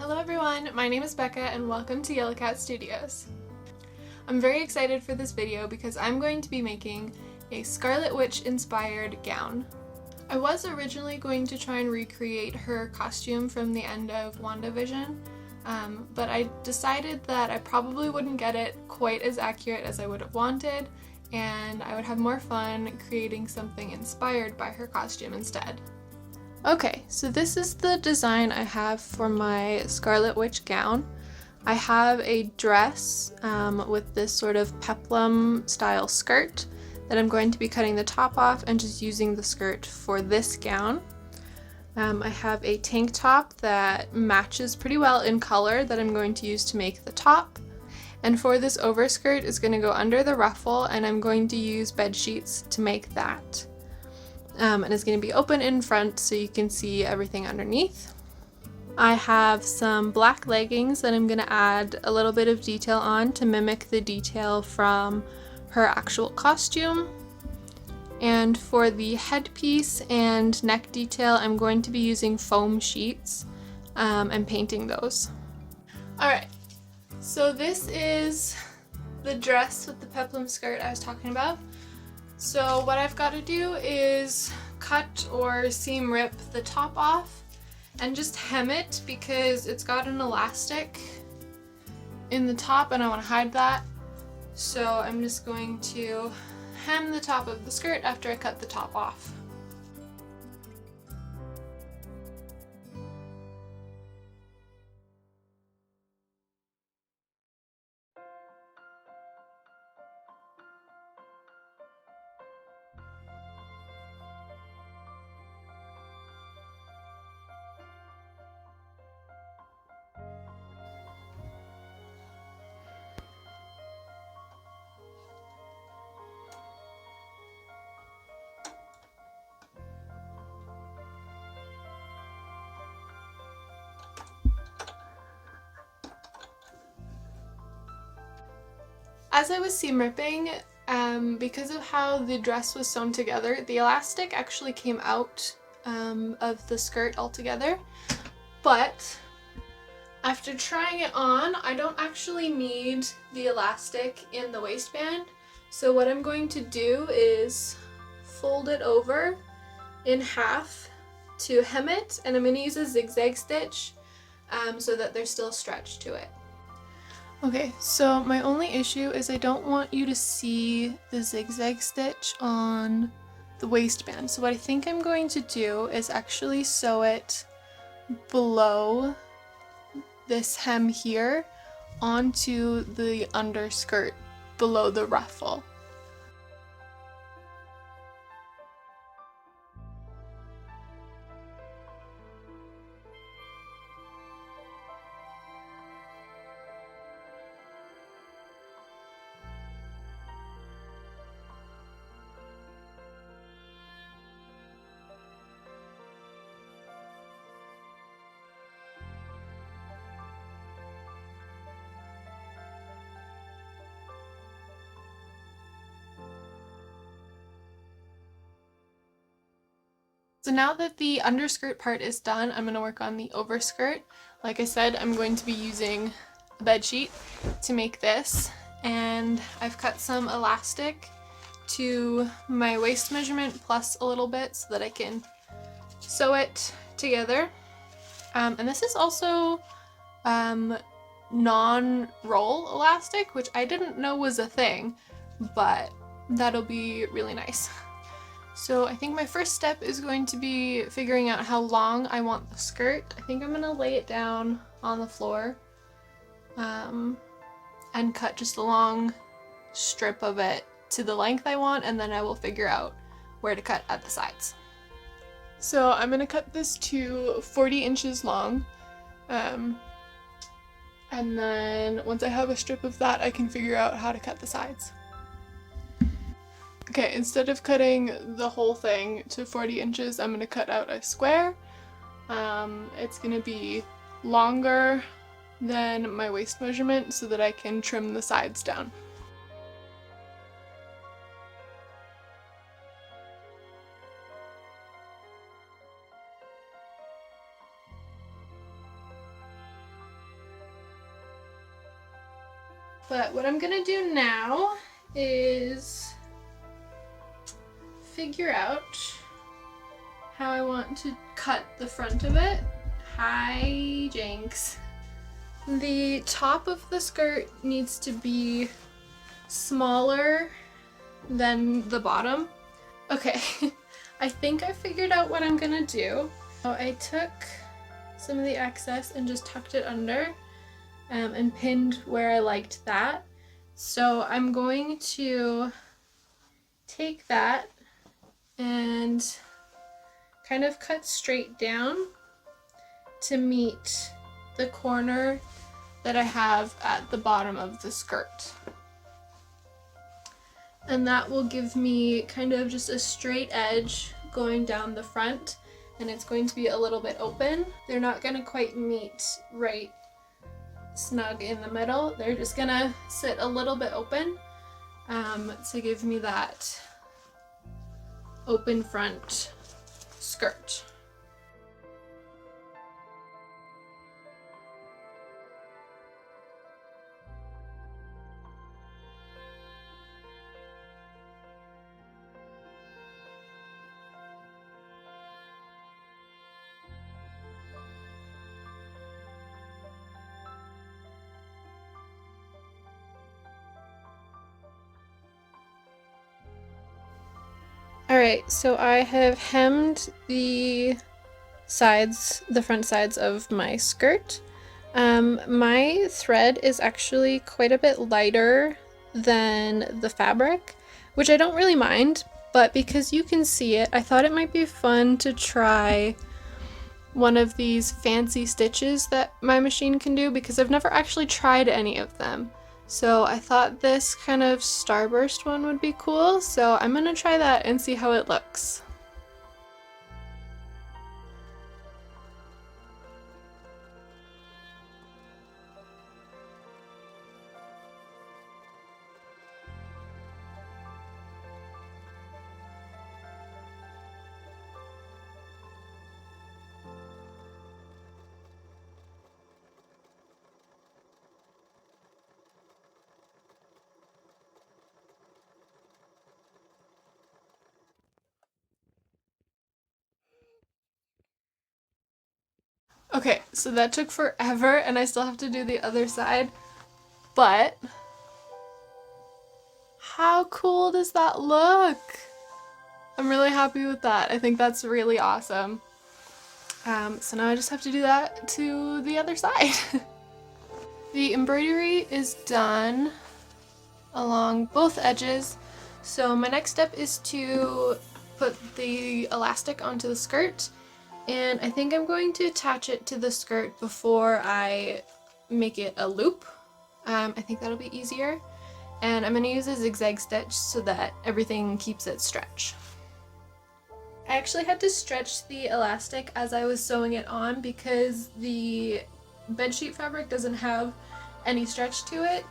Hello everyone, my name is Becca and welcome to Yellow Cat Studios. I'm very excited for this video because I'm going to be making a Scarlet Witch inspired gown. I was originally going to try and recreate her costume from the end of Wandavision, but I decided that I probably wouldn't get it quite as accurate as I would have wanted, and I would have more fun creating something inspired by her costume instead. Okay, so this is the design I have for my Scarlet Witch gown. I have a dress with this sort of peplum style skirt that I'm going to be cutting the top off and just using the skirt for this gown. I have a tank top that matches pretty well in color that I'm going to use to make the top. And for this overskirt is going to go under the ruffle, and I'm going to use bed sheets to make that. And it's going to be open in front so you can see everything underneath. I have some black leggings that I'm going to add a little bit of detail on to mimic the detail from her actual costume. And for the headpiece and neck detail, I'm going to be using foam sheets and painting those. Alright, so this is the dress with the peplum skirt I was talking about. So what I've got to do is cut or seam rip the top off and just hem it because it's got an elastic in the top and I want to hide that. So I'm just going to hem the top of the skirt after I cut the top off. As I was seam ripping, because of how the dress was sewn together, the elastic actually came out of the skirt altogether, but after trying it on, I don't actually need the elastic in the waistband, so what I'm going to do is fold it over in half to hem it, and I'm going to use a zigzag stitch so that there's still stretch to it. Okay, so my only issue is I don't want you to see the zigzag stitch on the waistband. So what I think I'm going to do is actually sew it below this hem here onto the underskirt below the ruffle. So now that the underskirt part is done, I'm going to work on the overskirt. Like I said, I'm going to be using a bed sheet to make this, and I've cut some elastic to my waist measurement plus a little bit so that I can sew it together. And this is also non-roll elastic, which I didn't know was a thing, but that'll be really nice. So I think my first step is going to be figuring out how long I want the skirt. I think I'm going to lay it down on the floor and cut just a long strip of it to the length I want, and then I will figure out where to cut at the sides. So I'm going to cut this to 40 inches long, and then once I have a strip of that I can figure out how to cut the sides. Okay, instead of cutting the whole thing to 40 inches, I'm going to cut out a square. It's going to be longer than my waist measurement so that I can trim the sides down. But what I'm gonna do now is figure out how I want to cut the front of it. Hi, Jinx. The top of the skirt needs to be smaller than the bottom. Okay, I think I figured out what I'm gonna do. So I took some of the excess and just tucked it under and pinned where I liked that. So I'm going to take that and kind of cut straight down to meet the corner that I have at the bottom of the skirt. And that will give me kind of just a straight edge going down the front, and it's going to be a little bit open. They're not gonna quite meet right snug in the middle. They're just gonna sit a little bit open to give me that open front skirt. Alright, so I have hemmed the sides, the front sides of my skirt. My thread is actually quite a bit lighter than the fabric, which I don't really mind, but because you can see it, I thought it might be fun to try one of these fancy stitches that my machine can do, because I've never actually tried any of them. So I thought this kind of starburst one would be cool, so I'm gonna try that and see how it looks. Okay, so that took forever and I still have to do the other side, but how cool does that look? I'm really happy with that. I think that's really awesome. So now I just have to do that to the other side. The embroidery is done along both edges, so my next step is to put the elastic onto the skirt, and I think I'm going to attach it to the skirt before I make it a loop. I think that'll be easier, and I'm going to use a zigzag stitch so that everything keeps its stretch. I actually had to stretch the elastic as I was sewing it on because the bedsheet fabric doesn't have any stretch to it,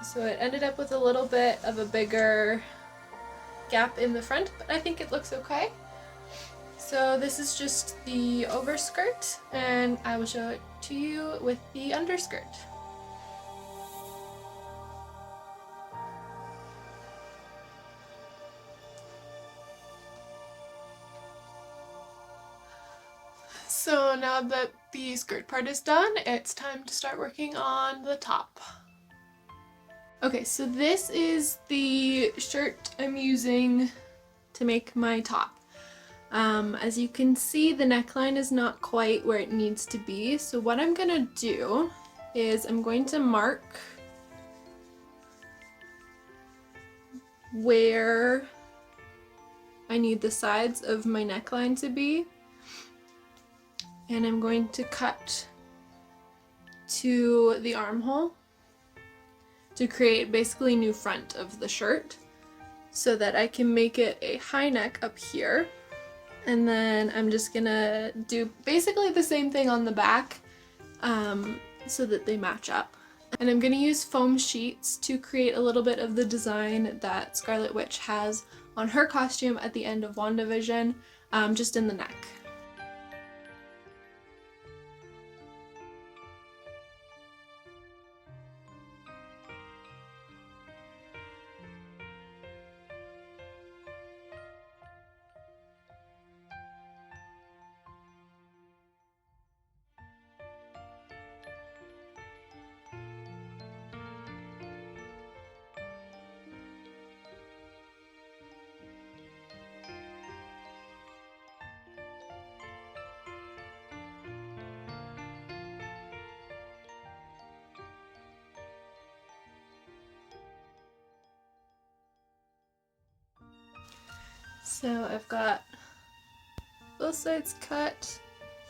so it ended up with a little bit of a bigger gap in the front, but I think it looks okay. So this is just the overskirt, and I will show it to you with the underskirt. So now that the skirt part is done, it's time to start working on the top. Okay, so this is the shirt I'm using to make my top. As you can see, the neckline is not quite where it needs to be, so what I'm gonna do is I'm going to mark where I need the sides of my neckline to be, and I'm going to cut to the armhole to create basically new front of the shirt so that I can make it a high neck up here. And then I'm just gonna do basically the same thing on the back so that they match up. And I'm gonna use foam sheets to create a little bit of the design that Scarlet Witch has on her costume at the end of Wandavision, just in the neck. So I've got both sides cut.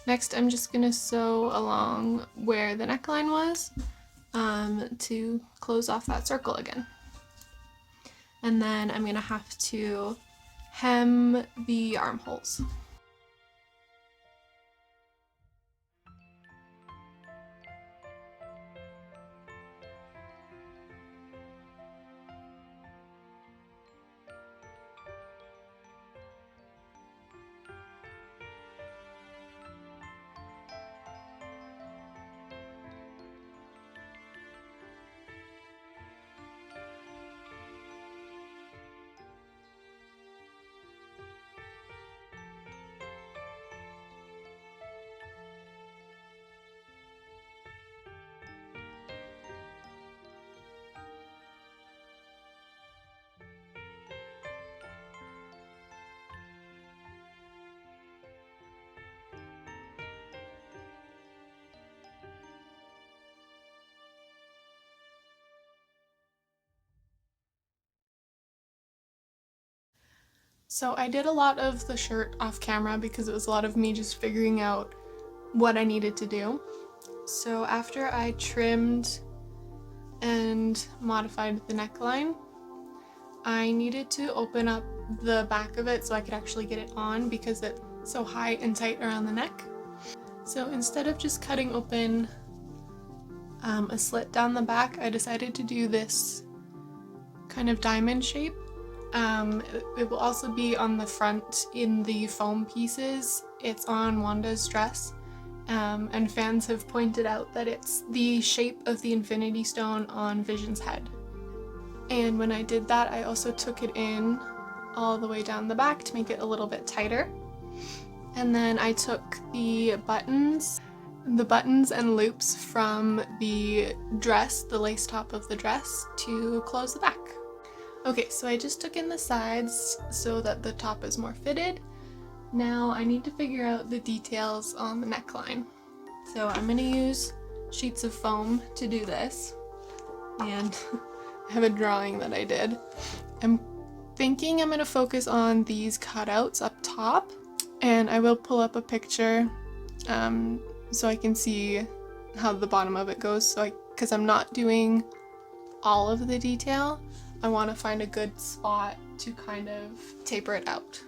Next I'm just gonna sew along where the neckline was to close off that circle again. And then I'm gonna have to hem the armholes. So I did a lot of the shirt off camera because it was a lot of me just figuring out what I needed to do. So after I trimmed and modified the neckline, I needed to open up the back of it so I could actually get it on because it's so high and tight around the neck. So instead of just cutting open a slit down the back, I decided to do this kind of diamond shape. It will also be on the front in the foam pieces. It's on Wanda's dress, and fans have pointed out that it's the shape of the Infinity Stone on Vision's head. And when I did that, I also took it in all the way down the back to make it a little bit tighter. And then I took the buttons and loops from the dress, the lace top of the dress, to close the back. Okay, so I just took in the sides so that the top is more fitted. Now I need to figure out the details on the neckline. So I'm going to use sheets of foam to do this. And I have a drawing that I did. I'm thinking I'm going to focus on these cutouts up top. And I will pull up a picture so I can see how the bottom of it goes. Because I'm not doing all of the detail, I want to find a good spot to kind of taper it out.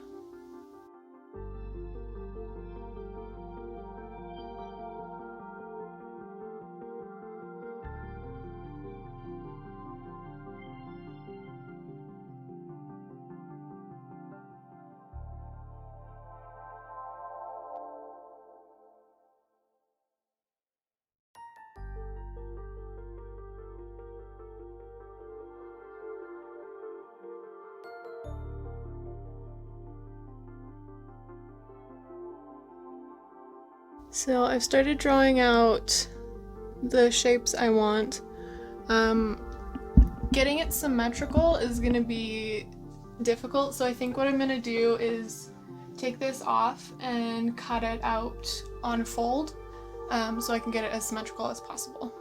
So I've started drawing out the shapes I want. Getting it symmetrical is going to be difficult, so I think what I'm going to do is take this off and cut it out on fold so I can get it as symmetrical as possible.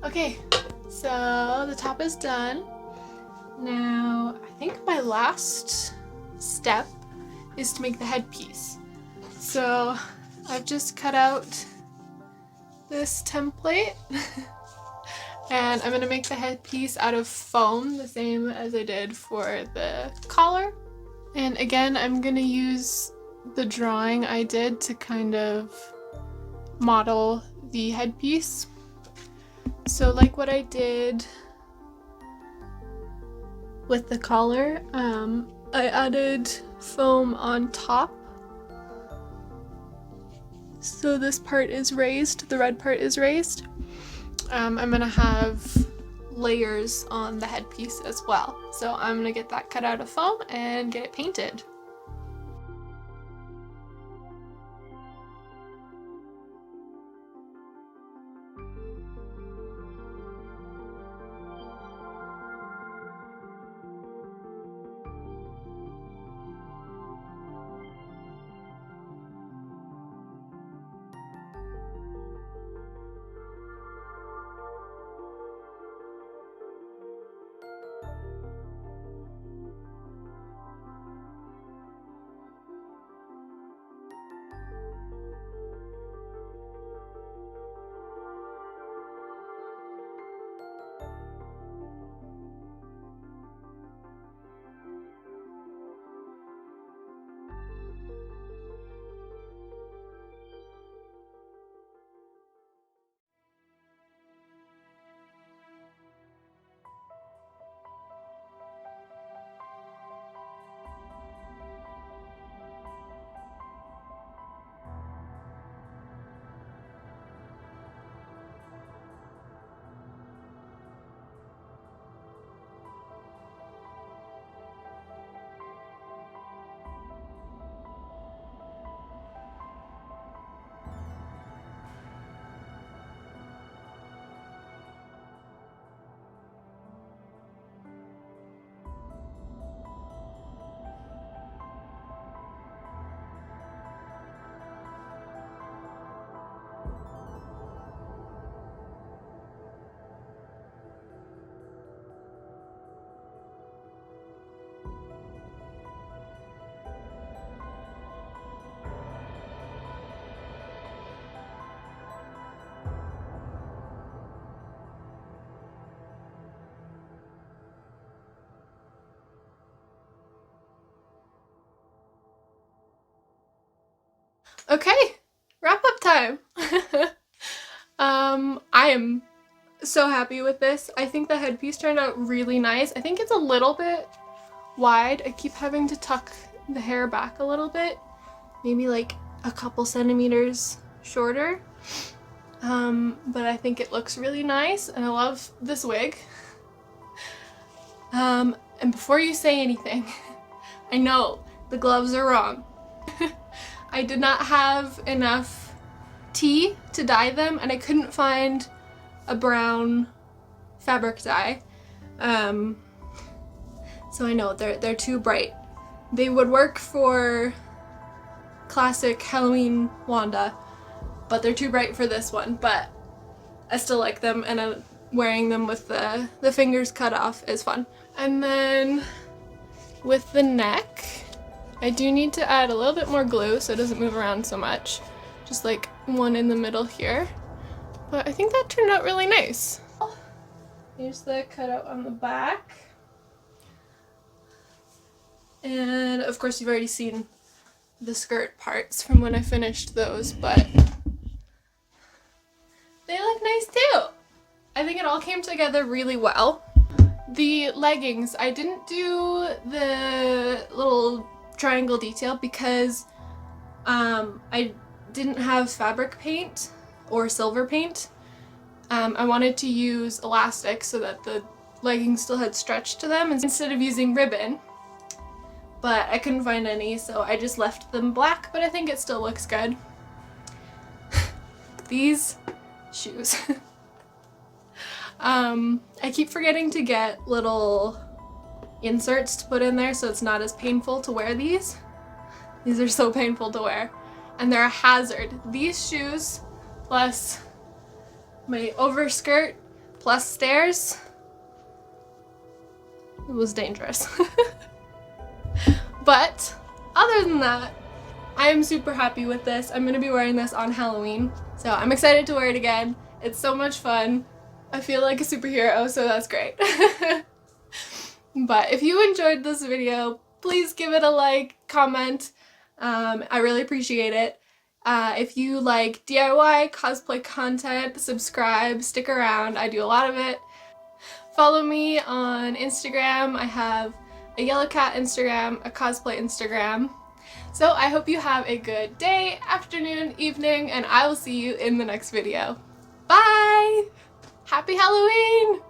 Okay, so the top is done. Now, I think my last step is to make the headpiece. So I've just cut out this template and I'm gonna make the headpiece out of foam, the same as I did for the collar. And again, I'm gonna use the drawing I did to kind of model the headpiece. So like what I did with the collar, I added foam on top. So this part is raised, the red part is raised. I'm gonna have layers on the headpiece as well. So I'm gonna get that cut out of foam and get it painted. Okay, wrap up time. I am so happy with this. I think the headpiece turned out really nice. I think it's a little bit wide. I keep having to tuck the hair back a little bit, maybe like a couple centimeters shorter. But I think it looks really nice and I love this wig. And before you say anything, I know the gloves are wrong. I did not have enough tea to dye them and I couldn't find a brown fabric dye. So I know they're too bright. They would work for classic Halloween Wanda, but they're too bright for this one, but I still like them and wearing them with the fingers cut off is fun. And then with the neck, I do need to add a little bit more glue so it doesn't move around so much. Just like one in the middle here. But I think that turned out really nice. Here's the cutout on the back. And of course you've already seen the skirt parts from when I finished those, but they look nice too. I think it all came together really well. The leggings, I didn't do the little triangle detail because I didn't have fabric paint or silver paint. I wanted to use elastic so that the leggings still had stretch to them instead of using ribbon, but I couldn't find any, so I just left them black, but I think it still looks good. These shoes. I keep forgetting to get little inserts to put in there so it's not as painful to wear these. These are so painful to wear and they're a hazard. These shoes plus my overskirt plus stairs, it was dangerous. But other than that, I am super happy with this. I'm gonna be wearing this on Halloween, so I'm excited to wear it again. It's so much fun. I feel like a superhero, so that's great. But if you enjoyed this video, please give it a like, comment. I really appreciate it. If you like DIY cosplay content, subscribe, stick around. I do a lot of it. Follow me on Instagram. I have a Yellow Cat Instagram, a cosplay Instagram. So I hope you have a good day, afternoon, evening, and I will see you in the next video. Bye! Happy Halloween!